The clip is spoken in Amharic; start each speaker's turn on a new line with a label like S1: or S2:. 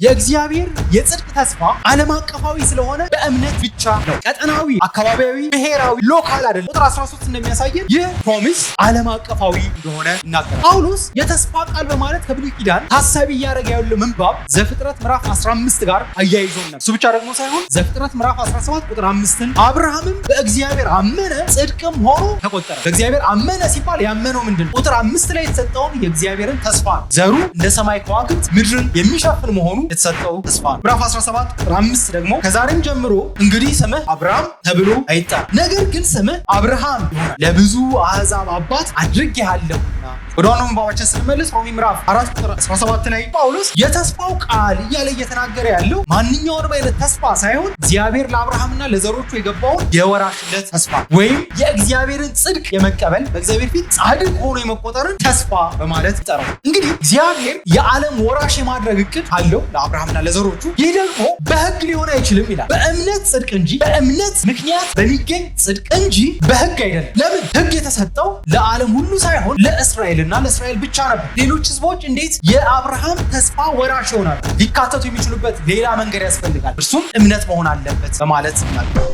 S1: የእግዚአብሔር የጽድቅ ተስፋ ዓለም አቀፋዊ ስለሆነ በእምነት ብቻ ነው። ቀጠናዊ፣ አካባቢያዊ፣ ብሔራዊ፣ ሎካል አይደለም። ቁጥር 13 እንደሚያሳየን ይህ ፕሮሚስ ዓለም አቀፋዊ እንደሆነ ይናገራል። ጳውሎስ የተስፋ ቃል በማለት ከብሉይ ኪዳን ታሳቢ እያደረገ ያለው ምንባብ ዘፍጥረት ምዕራፍ 15 ጋር አያይዞን ነው። እሱ ብቻ ደግሞ ሳይሆን ዘፍጥረት ምዕራፍ 17 ቁጥር 5ን አብርሃምም በእግዚአብሔር አመነ ጽድቅም ሆኖ ተቆጠረ። በእግዚአብሔር አመነ ሲባል ያመነው ምንድን ነው? ቁጥር 5 ላይ የተሰጠውን የእግዚአብሔርን ተስፋ ነው። ዘሩ እንደ ሰማይ ከዋክብት ምድርን የሚሸፍን መሆኑ የተሰጠው ተስፋ ነው። ምዕራፍ 17 ቁጥር 5 ደግሞ ከዛሬም ጀምሮ እንግዲህ ስምህ አብርሃም ተብሎ አይጠራም፣ ነገር ግን ስምህ አብርሃም ይሆናል፣ ለብዙ አሕዛብ አባት አድርጌሃለሁና። ወደ ዋናው ምንባባችን ስንመለስ ሮሜ ምዕራፍ 4 ቁጥር 17 ላይ ጳውሎስ የተስፋው ቃል እያለ እየተናገረ ያለው ማንኛውንም አይነት ተስፋ ሳይሆን እግዚአብሔር ለአብርሃምና ለዘሮቹ የገባውን የወራሽነት ተስፋ ወይም የእግዚአብሔርን ጽድቅ የመቀበል በእግዚአብሔር ፊት ጻድቅ ሆኖ የመቆጠርን ተስፋ በማለት ይጠራል። እንግዲህ እግዚአብሔር የዓለም ወራሽ የማድረግ እቅድ አለው ለአብርሃምና ለዘሮቹ። ይህ ደግሞ በሕግ ሊሆን አይችልም ይላል። በእምነት ጽድቅ እንጂ በእምነት ምክንያት በሚገኝ ጽድቅ እንጂ በሕግ አይደለም። ለምን? ሕግ የተሰጠው ለዓለም ሁሉ ሳይሆን ለእስራኤልና ለእስራኤል ብቻ ነበር። ሌሎች ሕዝቦች እንዴት የአብርሃም ተስፋ ወራሽ ይሆናሉ? ሊካተቱ የሚችሉበት ሌላ መንገድ ያስፈልጋል። እርሱም እምነት መሆን አለበት በማለት ይናገራል።